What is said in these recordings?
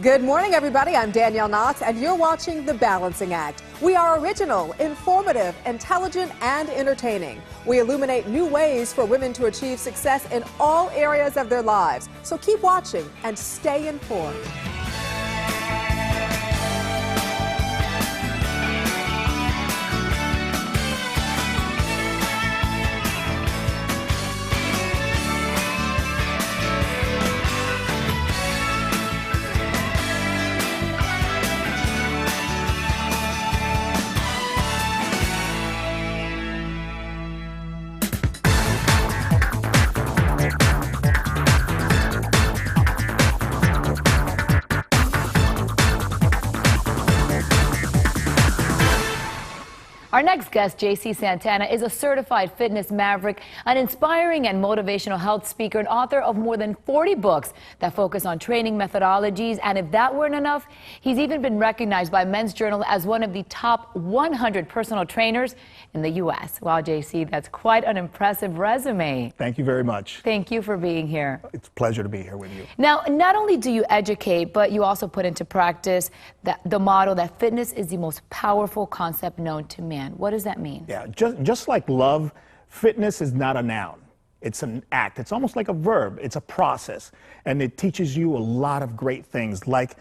Good morning, everybody. I'm Danielle Knox, and you're watching The Balancing Act. We are original, informative, intelligent, and entertaining. We illuminate new ways for women to achieve success in all areas of their lives. So keep watching and stay informed. Our next guest, JC Santana, is a certified fitness maverick, an inspiring and motivational health speaker, and author of more than 40 books that focus on training methodologies. And if that weren't enough, he's even been recognized by Men's Journal as one of the top 100 personal trainers in the U.S. Wow, JC, that's quite an impressive resume. Thank you very much. Thank you for being here. It's a pleasure to be here with you. Now, not only do you educate, but you also put into practice the motto that fitness is the most powerful concept known to man. What does that mean? Yeah, just like love, fitness is not a noun. It's an act. It's almost like a verb. It's a process. And it teaches you a lot of great things like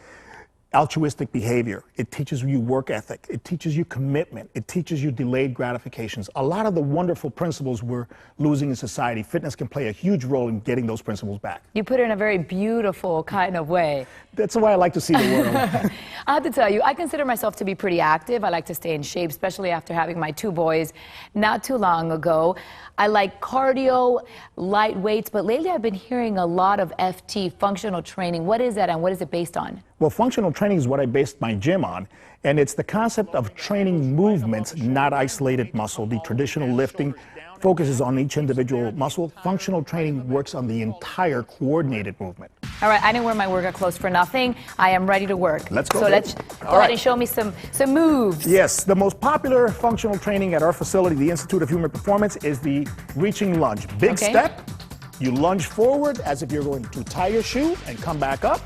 altruistic behavior. It teaches you work ethic. It teaches you commitment. It teaches you delayed gratifications. A lot of the wonderful principles we're losing in society, fitness can play a huge role in getting those principles back. You put it in a very beautiful kind of way. That's the way I like to see the world. I have to tell you, I consider myself to be pretty active. I like to stay in shape, especially after having my 2 boys not too long ago. I like cardio, light weights, but lately I've been hearing a lot of FT, functional training. What is that and what is it based on? Well, functional training is what I based my gym on, and it's the concept of training movements, not isolated muscle. The traditional lifting focuses on each individual muscle. Functional training works on the entire coordinated movement. All right, I didn't wear my workout clothes for nothing. I am ready to work. Let's go. So let's go ahead and show me some moves. Yes, the most popular functional training at our facility, the Institute of Human Performance, is the reaching lunge. Big step, you lunge forward as if you're going to tie your shoe and come back up.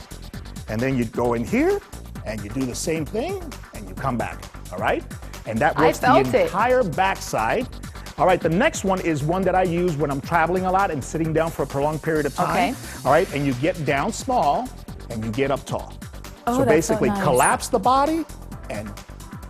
And then you go in here and you do the same thing and you come back, all right? And that works the entire backside. All right, the next one is one that I use when I'm traveling a lot and sitting down for a prolonged period of time. All right, and you get down small and you get up tall. So basically collapse the body and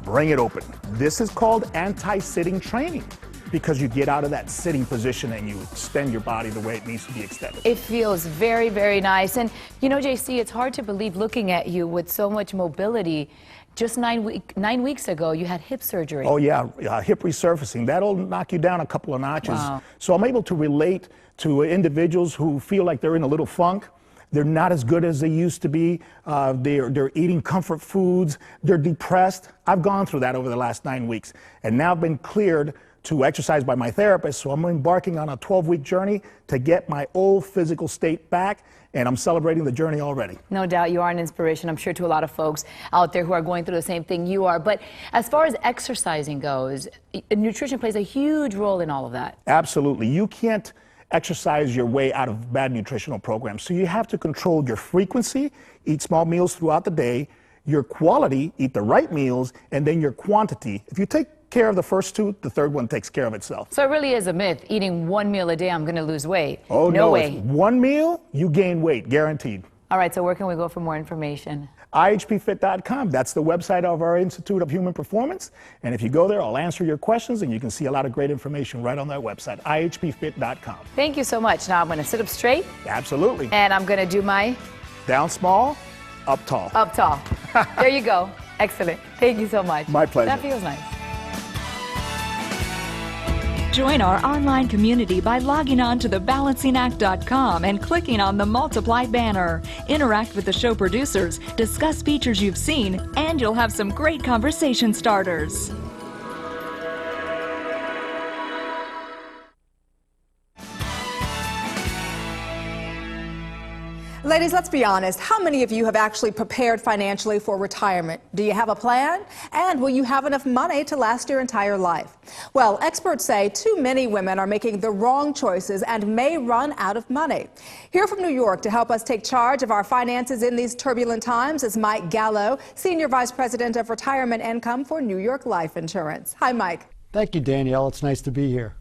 bring it open. This is called anti-sitting training, because you get out of that sitting position and you extend your body the way it needs to be extended. It feels very, very nice. And you know, JC, it's hard to believe looking at you with so much mobility. Just 9 weeks ago, you had hip surgery. Oh yeah, hip resurfacing. That'll knock you down a couple of notches. Wow. So I'm able to relate to individuals who feel like they're in a little funk. They're not as good as they used to be. They're eating comfort foods. They're depressed. I've gone through that over the last 9 weeks, and now I've been cleared to exercise by my therapist, so I'm embarking on a 12-week journey to get my old physical state back, and I'm celebrating the journey already. No doubt you are an inspiration, I'm sure, to a lot of folks out there who are going through the same thing you are. But as far as exercising goes, nutrition plays a huge role in all of that. Absolutely. You can't exercise your way out of bad nutritional programs, so you have to control your frequency, eat small meals throughout the day, your quality, eat the right meals, and then your quantity. If you take care of the first 2, the third one takes care of itself. So it really is a myth, eating 1 meal a day, I'm going to lose weight. Oh, no way. 1 meal, you gain weight, guaranteed. All right, so where can we go for more information? IHPfit.com. That's the website of our Institute of Human Performance. And if you go there, I'll answer your questions, and you can see a lot of great information right on that website, IHPfit.com. Thank you so much. Now I'm going to sit up straight. Absolutely. And I'm going to do my... Down small, up tall. Up tall. There you go. Excellent. Thank you so much. My pleasure. That feels nice. Join our online community by logging on to thebalancingact.com and clicking on the Multiply banner. Interact with the show producers, discuss features you've seen, and you'll have some great conversation starters. Ladies Ladies, let's be honest. How many of you have actually prepared financially for retirement? Do you have a plan? And will you have enough money to last your entire life? Well, experts say too many women are making the wrong choices and may run out of money. Here from New York to help us take charge of our finances in these turbulent times is Mike Gallo, Senior Vice President of Retirement Income for New York Life Insurance. Hi, Mike. Thank you, Danielle. It's nice to be here.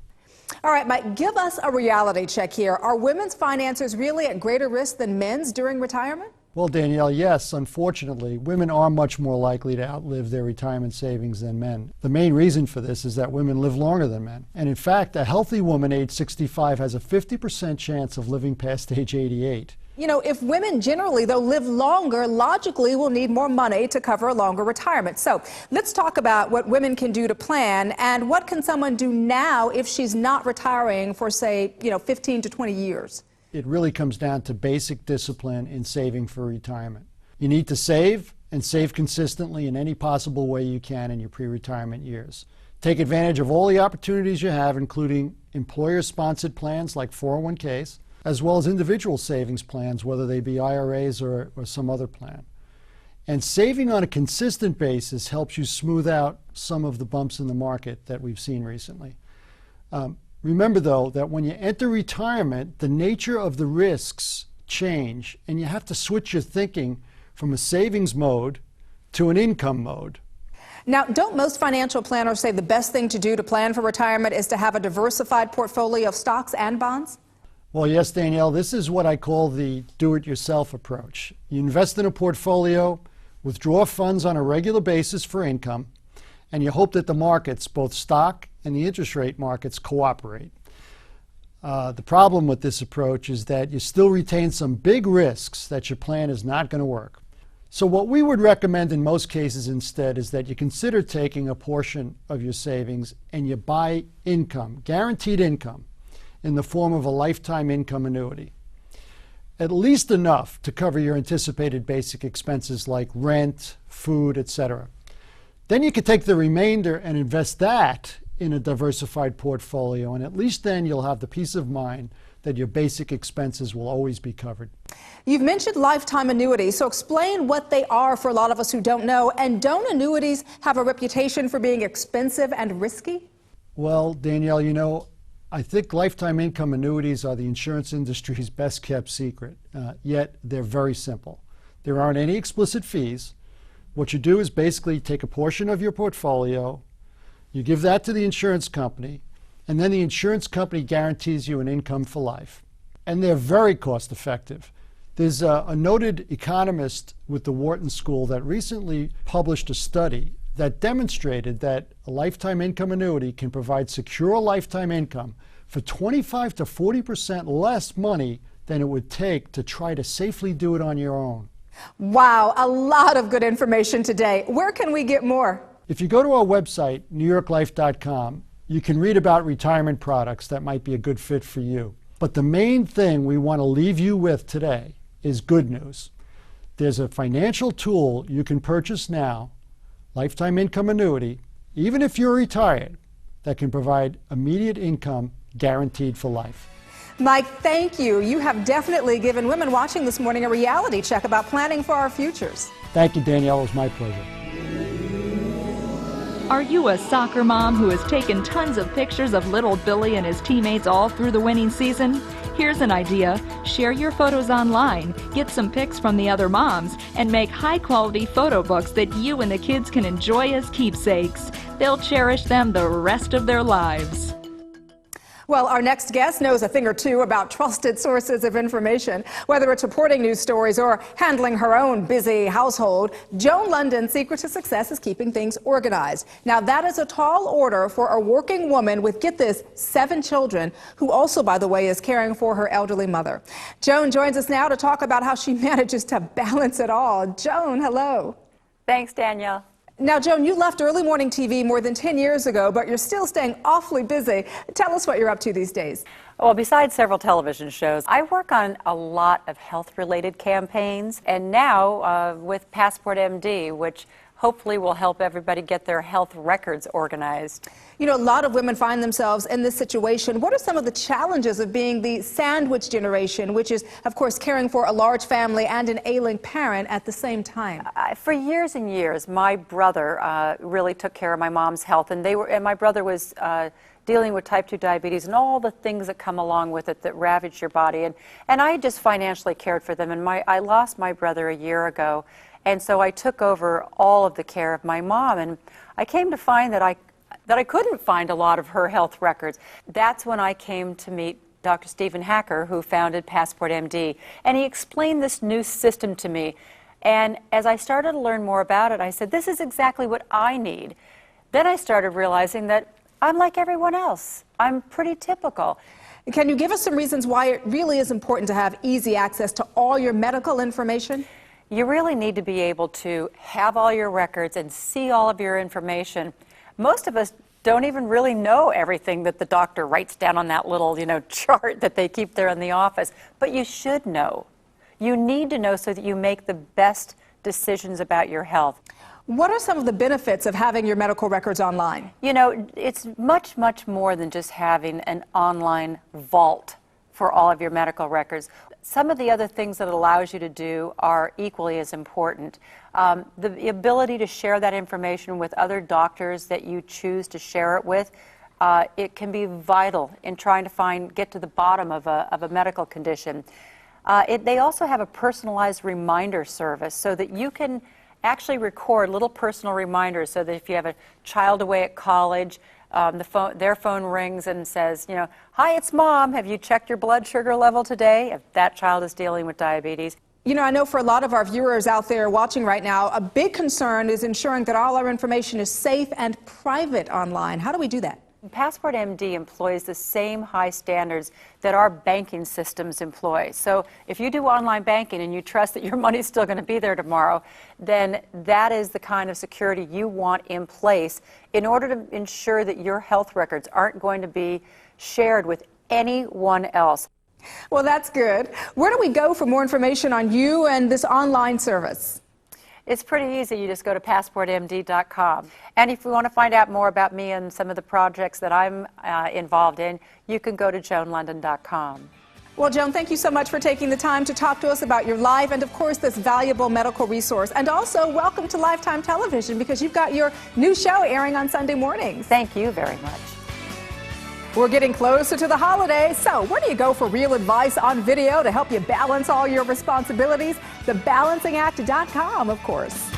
All right, Mike, give us a reality check here. Are women's finances really at greater risk than men's during retirement? Well, Danielle, yes, unfortunately, women are much more likely to outlive their retirement savings than men. The main reason for this is that women live longer than men. And in fact, a healthy woman age 65 has a 50% chance of living past age 88. You know, if women generally, though, live longer, logically will need more money to cover a longer retirement. So let's talk about what women can do to plan, and what can someone do now if she's not retiring for, say, 15 to 20 years? It really comes down to basic discipline in saving for retirement. You need to save, and save consistently in any possible way you can in your pre-retirement years. Take advantage of all the opportunities you have, including employer-sponsored plans like 401ks, as well as individual savings plans, whether they be IRAs or some other plan. And saving on a consistent basis helps you smooth out some of the bumps in the market that we've seen recently. Remember, though, that when you enter retirement, the nature of the risks change, and you have to switch your thinking from a savings mode to an income mode. Now, don't most financial planners say the best thing to do to plan for retirement is to have a diversified portfolio of stocks and bonds? Well, yes, Danielle, this is what I call the do-it-yourself approach. You invest in a portfolio, withdraw funds on a regular basis for income, and you hope that the markets, both stock and the interest rate markets, cooperate. The problem with this approach is that you still retain some big risks that your plan is not going to work. So what we would recommend in most cases instead is that you consider taking a portion of your savings and you buy income, guaranteed income, in the form of a lifetime income annuity. At least enough to cover your anticipated basic expenses like rent, food, etc. Then you could take the remainder and invest that in a diversified portfolio, and at least then you'll have the peace of mind that your basic expenses will always be covered. You've mentioned lifetime annuities, so explain what they are for a lot of us who don't know. And don't annuities have a reputation for being expensive and risky? Well, Danielle, I think lifetime income annuities are the insurance industry's best kept secret, yet they're very simple. There aren't any explicit fees. What you do is basically take a portion of your portfolio, you give that to the insurance company, and then the insurance company guarantees you an income for life. And they're very cost effective. There's a noted economist with the Wharton School that recently published a study that demonstrated that a lifetime income annuity can provide secure lifetime income for 25 to 40% less money than it would take to try to safely do it on your own. Wow, a lot of good information today. Where can we get more? If you go to our website, newyorklife.com, you can read about retirement products that might be a good fit for you. But the main thing we want to leave you with today is good news. There's a financial tool you can purchase now, lifetime income annuity, even if you're retired, that can provide immediate income guaranteed for life. Mike, thank you. You have definitely given women watching this morning a reality check about planning for our futures. Thank you, Danielle. It was my pleasure. Are you a soccer mom who has taken tons of pictures of little Billy and his teammates all through the winning season? Here's an idea. Share your photos online, get some pics from the other moms, and make high-quality photo books that you and the kids can enjoy as keepsakes. They'll cherish them the rest of their lives. Well, our next guest knows a thing or two about trusted sources of information. Whether it's reporting news stories or handling her own busy household, Joan Lunden's secret to success is keeping things organized. Now, that is a tall order for a working woman with, get this, 7 children, who also, by the way, is caring for her elderly mother. Joan joins us now to talk about how she manages to balance it all. Joan, hello. Thanks, Danielle. Now, Joan, you left early morning TV more than 10 years ago, but you're still staying awfully busy. Tell us what you're up to these days. Well, besides several television shows, I work on a lot of health-related campaigns, and now with PassportMD, which hopefully will help everybody get their health records organized. You know, a lot of women find themselves in this situation. What are some of the challenges of being the sandwich generation, which is, of course, caring for a large family and an ailing parent at the same time? For years and years, my brother really took care of my mom's health, and my brother was dealing with type 2 diabetes and all the things that come along with it that ravage your body. And I just financially cared for them. And I lost my brother a year ago, and so I took over all of the care of my mom. And I came to find that I couldn't find a lot of her health records. That's when I came to meet Dr. Stephen Hacker, who founded PassportMD. And he explained this new system to me. And as I started to learn more about it, I said, this is exactly what I need. Then I started realizing that I'm like everyone else. I'm pretty typical. Can you give us some reasons why it really is important to have easy access to all your medical information? You really need to be able to have all your records and see all of your information. Most of us don't even really know everything that the doctor writes down on that little, chart that they keep there in the office. But you should know. You need to know so that you make the best decisions about your health. What are some of the benefits of having your medical records online? It's much, much more than just having an online vault for all of your medical records. Some of the other things that it allows you to do are equally as important. The ability to share that information with other doctors that you choose to share it with, it can be vital in trying to get to the bottom of a medical condition. They also have a personalized reminder service so that you can actually record little personal reminders so that if you have a child away at college, their phone rings and says, hi, it's Mom. Have you checked your blood sugar level today? If that child is dealing with diabetes. I know for a lot of our viewers out there watching right now, a big concern is ensuring that all our information is safe and private online. How do we do that? PassportMD employs the same high standards that our banking systems employ. So if you do online banking and you trust that your money's still going to be there tomorrow, then that is the kind of security you want in place in order to ensure that your health records aren't going to be shared with anyone else. Well, that's good. Where do we go for more information on you and this online service? It's pretty easy. You just go to PassportMD.com. And if you want to find out more about me and some of the projects that I'm involved in, you can go to JoanLunden.com. Well, Joan, thank you so much for taking the time to talk to us about your life and, of course, this valuable medical resource. And also, welcome to Lifetime Television because you've got your new show airing on Sunday mornings. Thank you very much. We're getting closer to the holidays, so where do you go for real advice on video to help you balance all your responsibilities? TheBalancingAct.com, of course.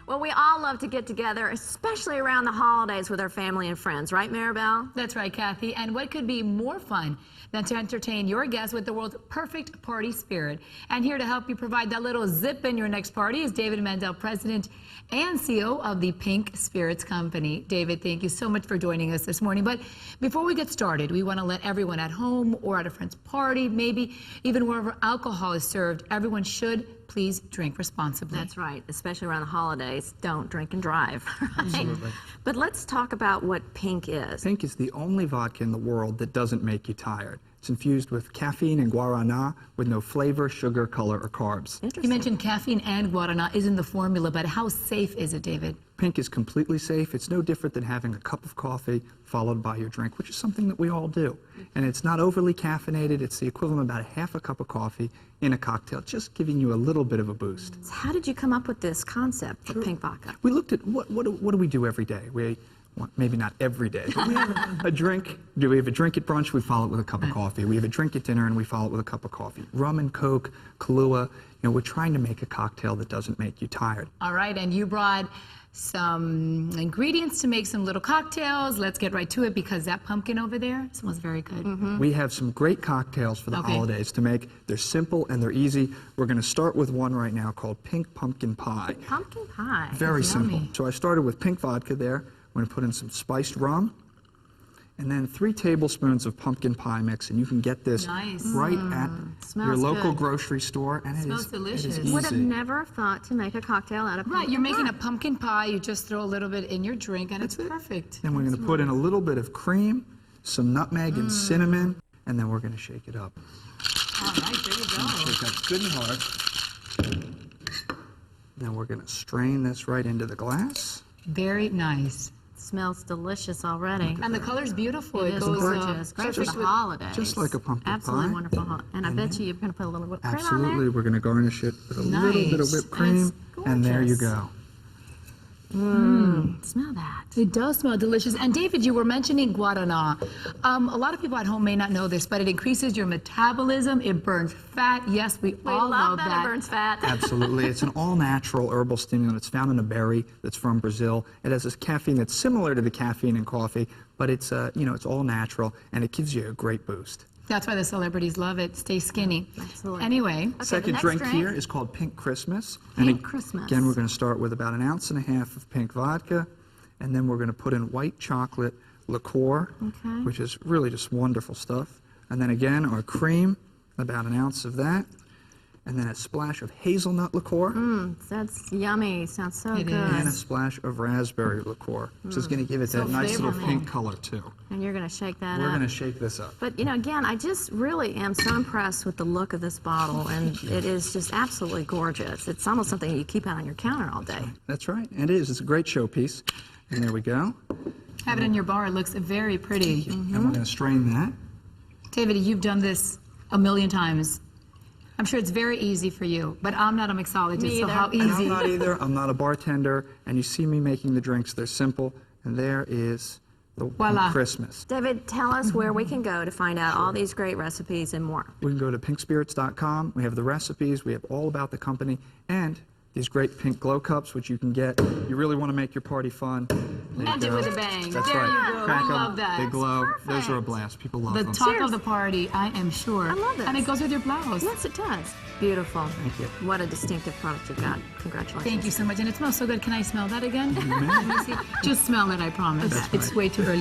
Well, we all love to get together, especially around the holidays with our family and friends, right, Maribel? That's right, Kathy. And what could be more fun than to entertain your guests with the world's perfect party spirit? And here to help you provide that little zip in your next party is David Mandel, President and CEO of the Pink Spirits Company. David, thank you so much for joining us this morning. But before we get started, we want to let everyone at home or at a friend's party, maybe even wherever alcohol is served, everyone should please drink responsibly. That's right, especially around the holidays. Don't drink and drive. Right? Absolutely. But let's talk about what Pink is. Pink is the only vodka in the world that doesn't make you tired. It's infused with caffeine and guarana with no flavor, sugar, color, or carbs. You mentioned caffeine and guarana is in the formula, but how safe is it, David? Pink is completely safe. It's no different than having a cup of coffee followed by your drink, which is something that we all do. And it's not overly caffeinated. It's the equivalent of about half a cup of coffee in a cocktail, just giving you a little bit of a boost. So how did you come up with this concept for Pink Vodka? We looked at what do we do every day? Well, maybe not every day, but we have a drink. Do we have a drink at brunch? We follow it with a cup of coffee. We have a drink at dinner, and we follow it with a cup of coffee. Rum and Coke, Kahlua. We're trying to make a cocktail that doesn't make you tired. All right, and you brought some ingredients to make some little cocktails. Let's get right to it because that pumpkin over there smells very good. Mm-hmm. We have some great cocktails for the holidays to make. They're simple and they're easy. We're going to start with one right now called Pink Pumpkin Pie. Pumpkin pie. Very simple. Yummy. So I started with pink vodka there. We're going to put in some spiced rum and then 3 tablespoons of pumpkin pie mix, and you can get this right at your local grocery store. And Smells delicious. It is Would have easy. never thought to make a cocktail out of pumpkin Right, you're making pie. a pumpkin pie. You just throw a little bit in your drink, and it's perfect. Then we're going to put in a little bit of cream, some nutmeg and cinnamon, and then we're going to shake it up. All right, there you go. Shake up good and hard. Then we're going to strain this right into the glass. Very nice. Smells delicious already. And the color's beautiful. It is gorgeous. Great for the holidays. Just like a pumpkin Absolutely pie. wonderful. And I bet you're going to put a little whipped cream on there. Absolutely. We're going to garnish it with a little bit of whipped cream. And there you go. Smell that. It does smell delicious. And David, you were mentioning guarana. A lot of people at home may not know this, but it increases your metabolism. It burns fat. Yes, we all know love that. It burns fat. Absolutely. It's an all-natural herbal stimulant. It's found in a berry that's from Brazil. It has this caffeine that's similar to the caffeine in coffee, but it's it's all natural, and it gives you a great boost. That's why the celebrities love it. Stay skinny. Absolutely. Anyway. Okay, Second drink here is called Pink Christmas. Pink Christmas. Again, we're going to start with about 1.5 ounces of pink vodka, and then we're going to put in white chocolate liqueur, which is really just wonderful stuff. And then again, our cream, about 1 ounce of that, and then a splash of hazelnut liqueur. That's yummy. Sounds so good. And a splash of raspberry liqueur, which is going to give it that nice little pink color too. And you're going to shake that We're up. going to shake this up. But, again, I just really am so impressed with the look of this bottle, and it is just absolutely gorgeous. It's almost something you keep out on your counter all day. That's right. And it is. It's a great showpiece. And there we go. Have it in your bar. It looks very pretty. And we're going to strain that. David, you've done this a million times. I'm sure it's very easy for you, but I'm not a mixologist, so how easy? And I'm not either. I'm not a bartender. And you see me making the drinks. They're simple. And there is the Voila. Christmas. David, tell us where we can go to find out all these great recipes and more. We can go to pinkspirits.com. We have the recipes. We have all about the company. And these great pink glow cups, which you can get. You really want to make your party fun. End it with a bang. That's there right. you go. Crack I 'em. love that. They glow. Those are a blast. People love The them. talk of the party, I am sure. I love this. And it goes with your blouse. Yes, it does. Beautiful. Thank you. What a distinctive product you've got. Congratulations. Thank you so much. And it smells so good. Can I smell that again? Let me see. Just smell it, I promise. It's way too early.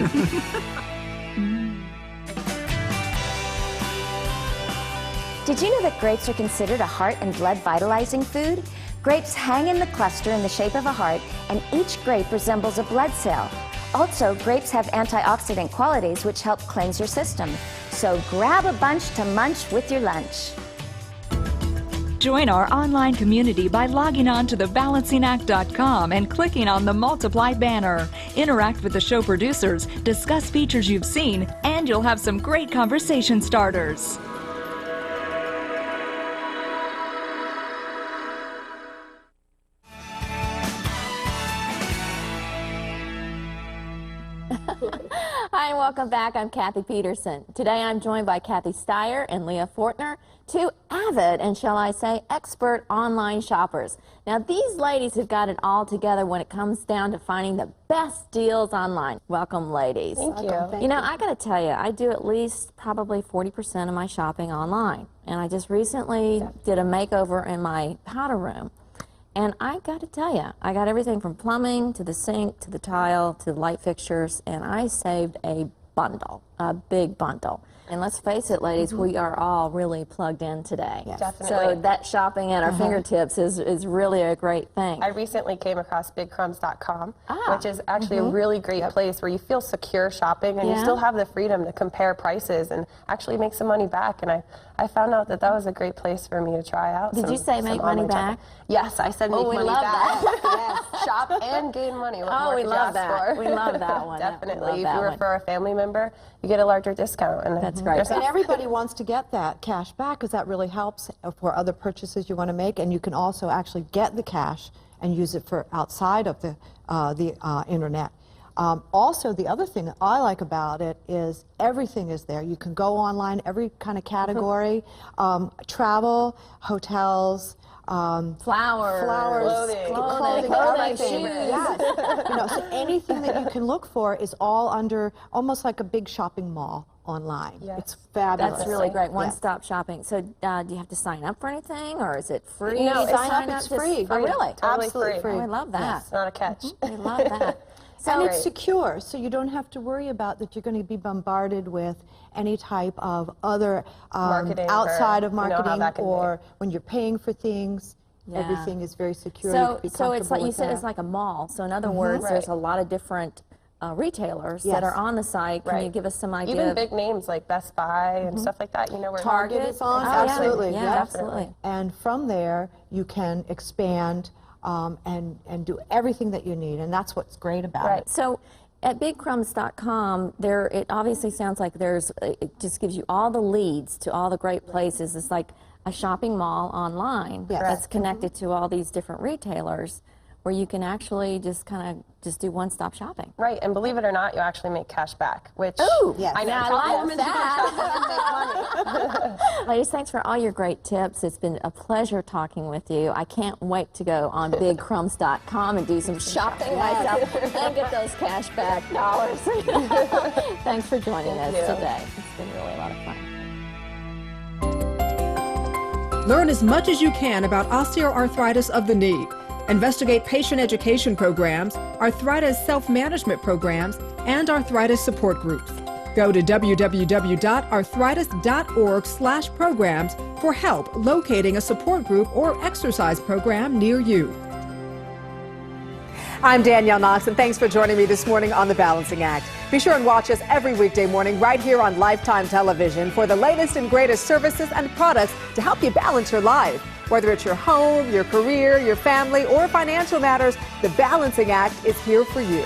Did you know that grapes are considered a heart and blood vitalizing food? Grapes hang in the cluster in the shape of a heart, and each grape resembles a blood cell. Also, grapes have antioxidant qualities which help cleanse your system. So grab a bunch to munch with your lunch. Join our online community by logging on to thebalancingact.com and clicking on the Multiply banner. Interact with the show producers, discuss features you've seen, and you'll have some great conversation starters. Hi, and welcome back. I'm Kathy Peterson. Today I'm joined by Kathy Steyer and Leah Fortner, two avid and, shall I say, expert online shoppers. Now, these ladies have got it all together when it comes down to finding the best deals online. Welcome, ladies. Thank you. You know, I got to tell you, I do at least probably 40% of my shopping online. And I just recently did a makeover in my powder room. And I got to tell you, I got everything from plumbing to the sink to the tile to the light fixtures, and I saved a bundle, a big bundle. And let's face it, ladies, we are all really plugged in today. Yes. Definitely. So that shopping at our fingertips is really a great thing. I recently came across bigcrumbs.com, which is actually a really great place where you feel secure shopping and you still have the freedom to compare prices and actually make some money back. And I found out that that was a great place for me to try out. Did you say make money back? Yes, I said make we money love back. that. Yes. Shop and gain money. What more We could you love ask that. for? We love that one. Definitely. We If love you that refer a family member, you get a larger discount. And That's great. And everybody wants to get that cash back because that really helps for other purchases you want to make, and you can also actually get the cash and use it for outside of the internet. Also, the other thing that I like about it is everything is there. You can go online, every kind of category, travel, hotels, Flowers, clothing, everything. Yes. So anything that you can look for is all under almost like a big shopping mall online. Yes. It's fabulous. That's really great. One-stop shopping. So do you have to sign up for anything, or is it free? No, Sign up, it's free. Oh, really? Totally Absolutely free. Oh, I love that. It's not a catch. I love that. And it's secure, so you don't have to worry about that you're going to be bombarded with any type of other Marketing outside of or, you know, how marketing, that can be. or when you're paying for things, Yeah. everything is very secure. You So, can be so it's comfortable like you with said, that. it's like a mall. So in other words, there's a lot of different retailers Yes. that are on the site. Can you Right. give us some idea? Even of- big names like Best Buy and stuff like that, you know, where Target is on, Oh, yeah. absolutely. Yeah, Yep. absolutely. And from there, you can expand and do everything that you need, and that's what's great about Right. it. So at bigcrumbs.com, it obviously sounds like it just gives you all the leads to all the great places. It's like a shopping mall online Yes. that's connected to all these different retailers, where you can actually just kind of just do one-stop shopping. Right, and believe it or not, you actually make cash back, which Ooh, yes. I know now I tell like women that. to go shopping and make money. Ladies, thanks for all your great tips. It's been a pleasure talking with you. I can't wait to go on bigcrumbs.com and do some shopping myself and get those cash back dollars. Thanks for joining us today. It's been really a lot of fun. Learn as much as you can about osteoarthritis of the knee. Investigate patient education programs, arthritis self-management programs, and arthritis support groups. Go to www.arthritis.org/programs for help locating a support group or exercise program near you. I'm Danielle Knox, and thanks for joining me this morning on The Balancing Act. Be sure and watch us every weekday morning right here on Lifetime Television for the latest and greatest services and products to help you balance your life. Whether it's your home, your career, your family, or financial matters, The Balancing Act is here for you.